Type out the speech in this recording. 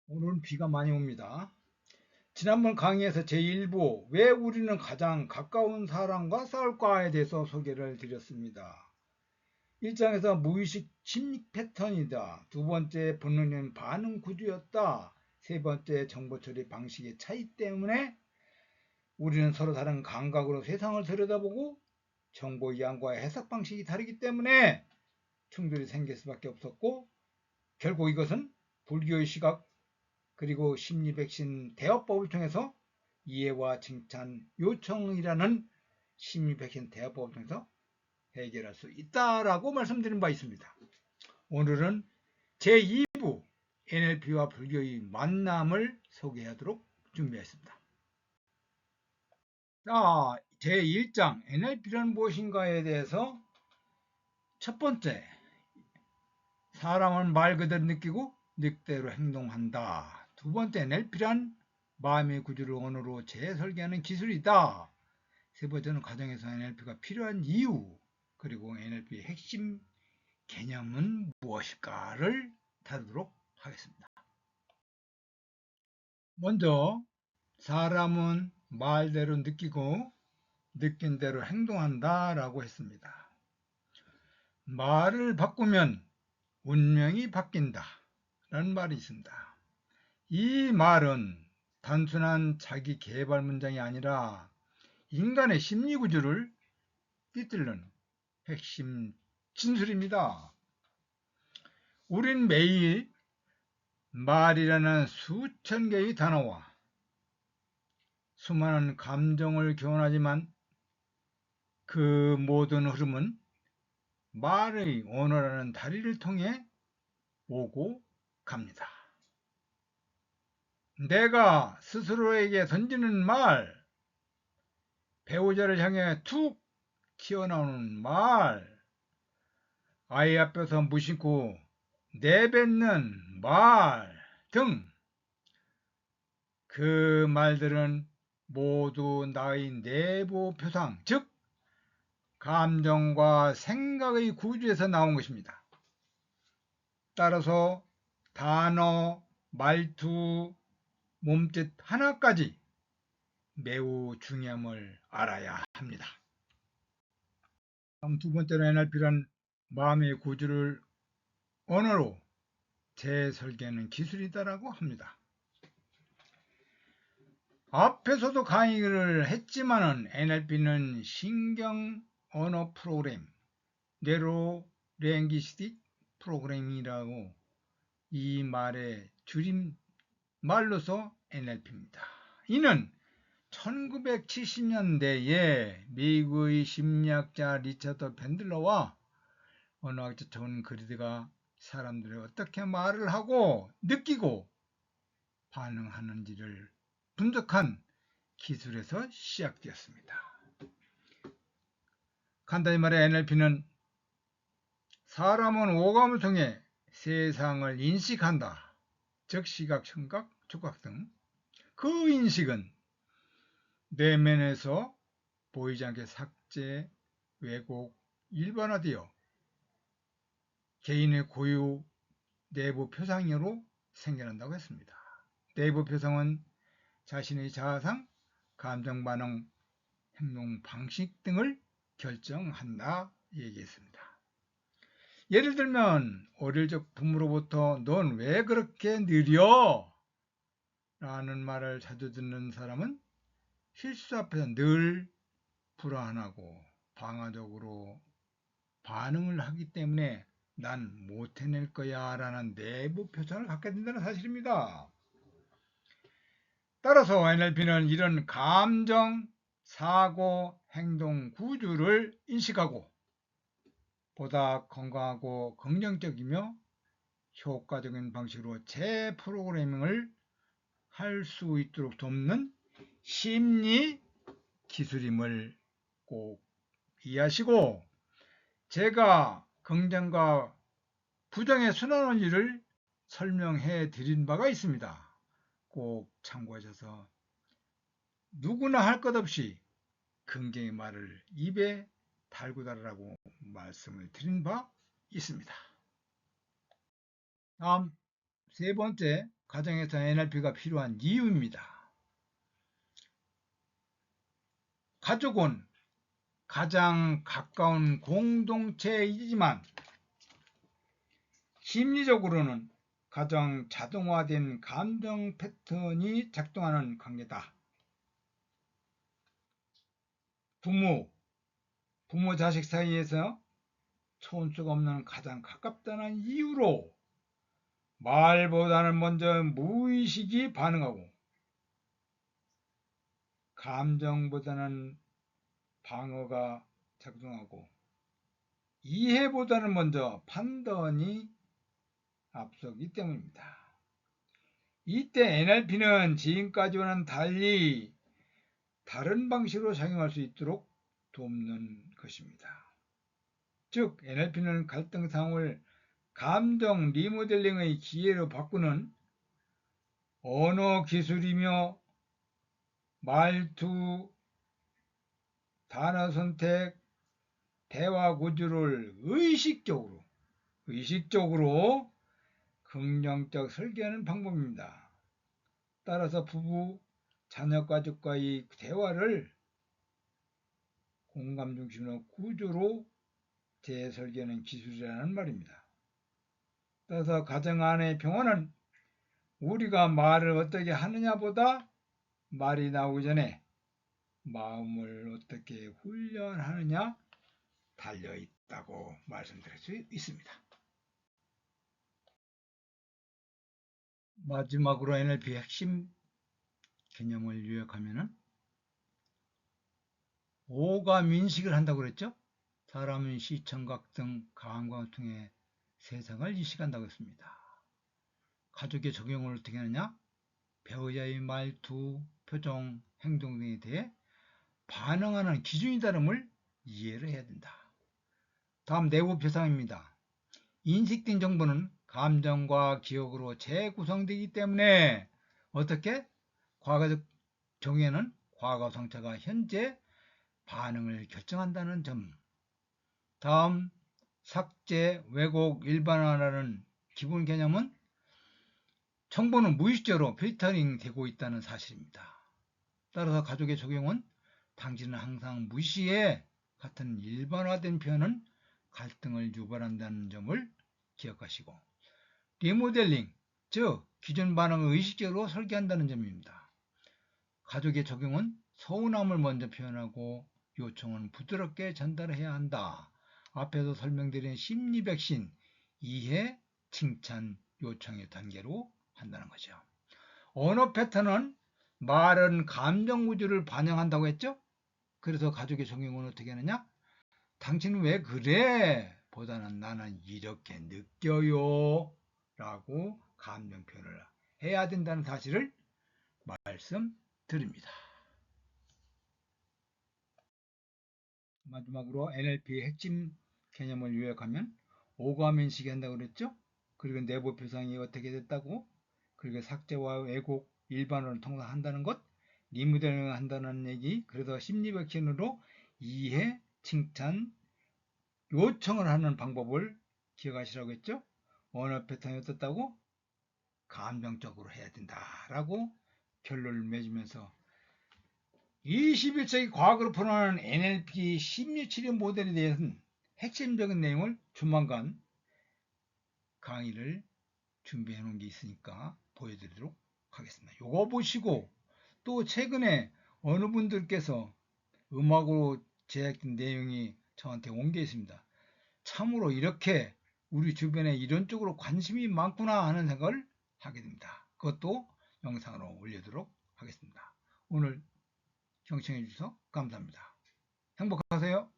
오늘은 비가 많이 옵니다. 지난번 강의에서 제1부 왜 우리는 가장 가까운 사람과 싸울까에 대해서 소개를 드렸습니다. 1장에서 무의식 심리 패턴이다. 두 번째 본능적인 반응 구조였다. 세 번째 정보 처리 방식의 차이 때문에 우리는 서로 다른 감각으로 세상을 들여다보고 정보 이해과 해석 방식이 다르기 때문에 충돌이 생길 수밖에 없었고, 결국 이것은 불교의 시각 그리고 심리 백신 대화법을 통해서 이해와 칭찬 요청이라는 심리 백신 대화법을 통해서 해결할 수 있다라고 말씀드린 바 있습니다. 오늘은 제2부 NLP와 불교의 만남을 소개하도록 준비했습니다. 자, 제1장 NLP란 무엇인가에 대해서 첫 번째, 사람은 말 그대로 느끼고 늑대로 행동한다. 두 번째, NLP란 마음의 구조를 언어로 재설계하는 기술이다. 세 번째는 가정에서 NLP가 필요한 이유, 그리고 NLP의 핵심 개념은 무엇일까를 다루도록 하겠습니다. 먼저 사람은 말대로 느끼고 느낀 대로 행동한다 라고 했습니다. 말을 바꾸면 운명이 바뀐다 라는 말이 있습니다. 이 말은 단순한 자기 개발 문장이 아니라 인간의 심리 구조를 띠틀는 핵심 진술입니다. 우린 매일 말이라는 수천 개의 단어와 수많은 감정을 교환하지만 그 모든 흐름은 말의 언어라는 다리를 통해 오고 갑니다. 내가 스스로에게 던지는 말, 배우자를 향해 툭 튀어나오는 말, 아이 앞에서 무심코 내뱉는 말 등 그 말들은 모두 나의 내부 표상, 즉 감정과 생각의 구조에서 나온 것입니다. 따라서 단어, 말투, 몸짓 하나까지 매우 중요함을 알아야 합니다. 다음 두 번째로 NLP란 마음의 구조를 언어로 재설계하는 기술이다라고 합니다. 앞에서도 강의를 했지만은 NLP는 신경 언어 프로그램, 뇌로 랭귀스틱 프로그래밍이라고 이 말의 줄임말로서 NLP입니다. 이는 1970년대에 미국의 심리학자 리처드 밴들러와 언어학자 존 그리드가 사람들이 어떻게 말을 하고 느끼고 반응하는지를 분석한 기술에서 시작되었습니다. 간단히 말해 NLP는 사람은 오감을 통해 세상을 인식한다. 즉 시각, 청각, 촉각 등 그 인식은 내면에서 보이지 않게 삭제, 왜곡, 일반화되어 개인의 고유 내부 표상으로 생겨난다고 했습니다. 내부 표상은 자신의 자아상, 감정 반응, 행동 방식 등을 결정한다 얘기했습니다. 예를 들면 어릴 적 부모로부터 넌 왜 그렇게 느려? 라는 말을 자주 듣는 사람은 실수 앞에서 늘 불안하고 방어적으로 반응을 하기 때문에 난 못 해낼 거야 라는 내부 표정을 갖게 된다는 사실입니다. 따라서 NLP는 이런 감정, 사고, 행동 구조를 인식하고 보다 건강하고 긍정적이며 효과적인 방식으로 재프로그래밍을 할 수 있도록 돕는 심리 기술임을 꼭 이해하시고, 제가 긍정과 부정의 순환 원리를 설명해 드린 바가 있습니다. 꼭 참고하셔서 누구나 할 것 없이 긍정의 말을 입에 달고 달으라고 말씀을 드린 바 있습니다. 다음 세 번째, 가정에서 NLP가 필요한 이유입니다. 가족은 가장 가까운 공동체이지만 심리적으로는 가장 자동화된 감정 패턴이 작동하는 관계다. 부모 자식 사이에서 손수가 없는 가장 가깝다는 이유로 말보다는 먼저 무의식이 반응하고 감정보다는 방어가 작동하고 이해보다는 먼저 판단이 앞서기 때문입니다. 이때 NLP는 지금까지와는 달리 다른 방식으로 작용할 수 있도록 돕는 것입니다. 즉, NLP는 갈등 상황을 감정 리모델링의 기회로 바꾸는 언어 기술이며 말투, 단어 선택, 대화 구조를 의식적으로 긍정적 설계하는 방법입니다. 따라서 부부, 자녀 가족과의 대화를 공감 중심의 구조로 재설계하는 기술이라는 말입니다. 따라서 가정 안의 평화는 우리가 말을 어떻게 하느냐보다 말이 나오기 전에 마음을 어떻게 훈련하느냐 달려있다고 말씀드릴 수 있습니다. 마지막으로 NLP 핵심 개념을 요약하면은 오감 인식을 한다고 그랬죠? 사람은 시청각 등 감각을 통해 세상을 인식한다고 했습니다. 가족의 적용을 어떻게 하느냐? 배우자의 말투, 표정, 행동 등에 대해 반응하는 기준이 다름을 이해를 해야 된다. 다음 내부 표상입니다. 인식된 정보는 감정과 기억으로 재구성되기 때문에 어떻게? 과거적 정의는 과거 상처가 현재 반응을 결정한다는 점. 다음 삭제, 왜곡, 일반화라는 기본 개념은 정보는 무의식적으로 필터링 되고 있다는 사실입니다. 따라서 가족의 적용은 당신은 항상 무시해 같은 일반화된 표현은 갈등을 유발한다는 점을 기억하시고 리모델링, 즉 기존 반응을 의식적으로 설계한다는 점입니다. 가족의 적용은 서운함을 먼저 표현하고 요청은 부드럽게 전달해야 한다. 앞에서 설명드린 심리 백신, 이해, 칭찬, 요청의 단계로 한다는 거죠. 언어 패턴은 말은 감정 구조를 반영한다고 했죠? 그래서 가족의 적용은 어떻게 하느냐? 당신은 왜 그래? 보다는 나는 이렇게 느껴요. 라고 감정 표현을 해야 된다는 사실을 말씀드립니다. 마지막으로 NLP의 핵심 개념을 요약하면 오감 인식이 한다고 그랬죠? 그리고 내부 표상이 어떻게 됐다고? 그리고 삭제와 왜곡, 일반어를 통과한다는 것, 리모델링을 한다는 얘기, 그래서 심리 백신으로 이해, 칭찬, 요청을 하는 방법을 기억하시라고 했죠? 언어 패턴이 어떻다고? 감정적으로 해야 된다라고 결론을 맺으면서 21세기 과학으로 풀어나가는 NLP 심리치료 모델에 대한 핵심적인 내용을 조만간 강의를 준비해 놓은 게 있으니까 보여드리도록 하겠습니다. 요거 보시고 또 최근에 어느 분들께서 음악으로 제작된 내용이 저한테 온 게 있습니다. 참으로 이렇게 우리 주변에 이런 쪽으로 관심이 많구나 하는 생각을 하게 됩니다. 그것도 영상으로 올리도록 하겠습니다. 오늘 경청해 주셔서 감사합니다. 행복하세요.